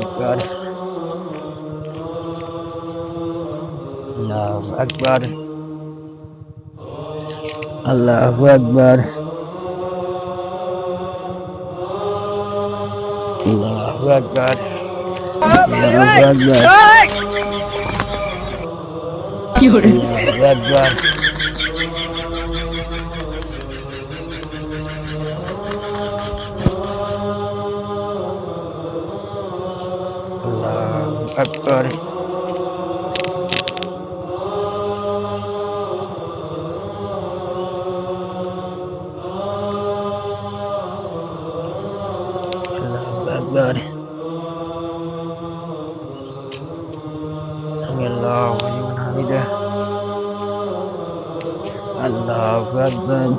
আকবার, আল্লাহু আকবার, আল্লাহু আকবার, আল্লাহু আকবার, আল্লাহু আকবার, আল্লাহু আকবার, আল্লাহু আকবার, আল্লাহু আকবার, সামিআল্লাহু লিমান হামিদাহ, আল্লাহু আকবার,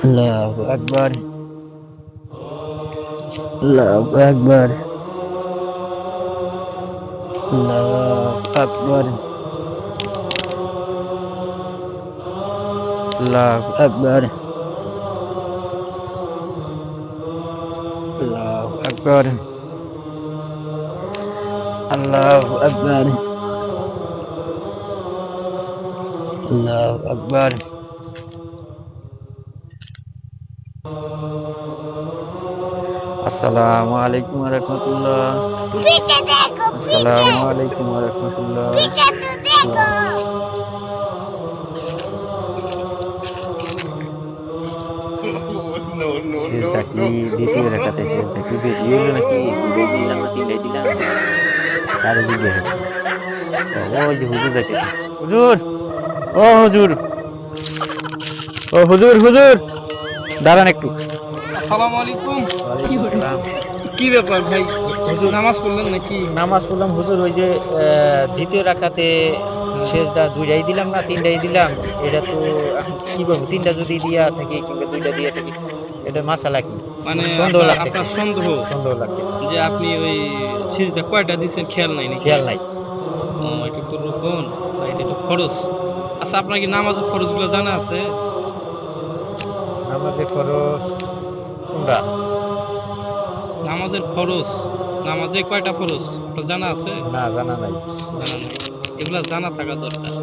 আল্লাহু আকবার, আল্লাহু আকবার, আল্লাহু আকবার, আল্লাহু আকবার, আল্লাহু আকবার, আল্লাহু আকবার, আল্লাহু আকবার। আসসালামু আলাইকুম ওয়া রাহমাতুল্লাহ। पीछे देखो আসসালামু আলাইকুম ওয়া রাহমাতুল্লাহ। पीछे तो देखो শেষটা কি দ্বিতীয় রেখাতে শেষটা কি বেশি হইল নাকি দুইটাই দিলাম না তিনটাই দিলাম তারে জিজ্ঞাসা করি। ওই যে হুজুর যাইতেছে, হুজুর, ও হুজুর, ও হুজুর, হুজুর দাঁড়ান একটু। আসসালামু আলাইকুম। ওয়ালাইকুম আসসালাম। কি ব্যাপার ভাই, হুজুর নামাজ পড়লেন নাকি? নামাজ পড়লাম হুজুর, ওই যে দ্বিতীয় রাকাতে শেষটা দুইটাই দিলাম না তিনটাই দিলাম, এটা তো এখন কি করবো, তিনটা যদি দিয়া থাকি কিংবা দুইটা দিয়া থাকি, এটা মাসালা কি মানে সন্দেহ লাগতেছে, আপনার সন্দেহ সন্দেহ লাগতেছে, যে আপনি ওই সিজদা কয়টা দিচ্ছেন খেয়াল নাই নাকি? খেয়াল নাই। ও, এটা তো রুকন না, এটা তো ফরজ। আচ্ছা, আপনার কি নামাজের ফরজগুলো জানা আছে? নামাজে খরচ কোনটা? নামাজের ফরজ, নামাজে কয়টা ফরজ আপনার জানা আছে? না, জানা নাই। জানা নাই, এগুলা জানা থাকা দরকার।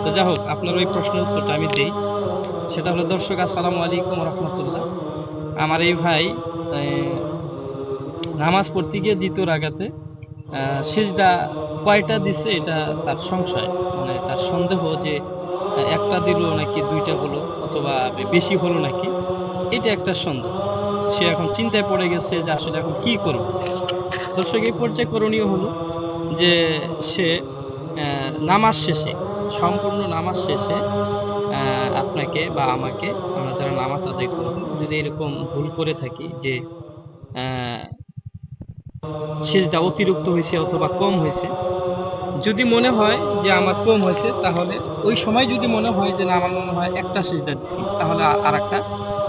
তো যাই হোক, আপনার ওই প্রশ্নের উত্তরটা আমি দিই। সেটা হলো, দর্শক আসসালামু আলাইকুম রহমতুল্লাহ। আমার এই ভাই নামাজ পড়তে গিয়ে দ্বিতীয় রাকাতে সিজদা কয়টা দিছে এটা তার সংশয়, মানে তার সন্দেহ যে একটা দিল নাকি দুইটা হলো অথবা বেশি হলো নাকি, এটা একটা সন্দেহ। সে এখন চিন্তায় পড়ে গেছে যে আসলে এখন কি করবে। দর্শক, এই পর্যায়ে করণীয় হলো যে সে নামাজ শেষে, সম্পূর্ণ নামাজ শেষে আপনাকে বা আমাকে, আমরা যারা নামাজ আদায় করব, যদি এরকম ভুল করে থাকি যে সিজদা অতিরিক্ত হয়েছে অথবা কম হয়েছে, যদি মনে হয় যে আমার কম হয়েছে, তাহলে ওই সময় যদি মনে হয় যে না, আমার মনে হয় একটা সিজদা দিচ্ছি, তাহলে আর একটা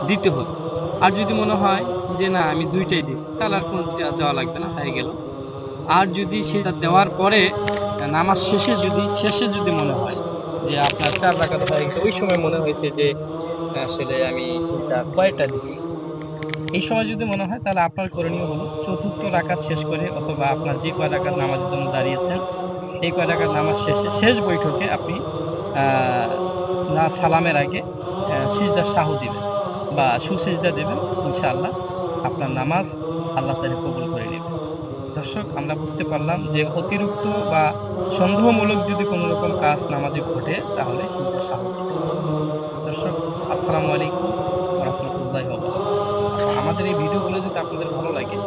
দিতে হবে। আর যদি মনে হয় যে না, আমি দুইটাই দিচ্ছি, তাহলে আর কোনো দেওয়া লাগবে না, হয়ে গেল। আর যদি সেটা দেওয়ার পরে নামাজ শেষে যদি মনে হয় যে আপনার 4 রাকাত হয়ে গেছে, ওই সময় মনে হয়েছে যে আসলে আমি সেটা কয়টা দিছি, এই সময় যদি মনে হয়, তাহলে আপনার করণীয় হলো চতুর্থ রাকাত শেষ করে অথবা আপনার যে কয় রাকাত নামাজের জন্য দাঁড়িয়েছেন, এই কয় রাকাত নামাজ শেষে শেষ বৈঠকে আপনি না সালামের আগে সিজদা সাহু দিবেন বা সুসিজদা দেবেন। ইনশাআল্লাহ আপনার নামাজ আল্লাহ তাআলা কবুল করে নেবেন। দর্শক, আমরা বুঝতে পারলাম যে অতিরিক্ত বা সন্দেহমূলক যদি কোনো রকম কাজ নামাজে ঘটে, তাহলে সিজদা সাহু দিবেন। দর্শক, আসসালামু আলাইকুম ওয়া রাহমাতুল্লাহি ওয়া বারাকাতুহু। আমাদের এই ভিডিওগুলো যদি আপনাদের ভালো লাগে,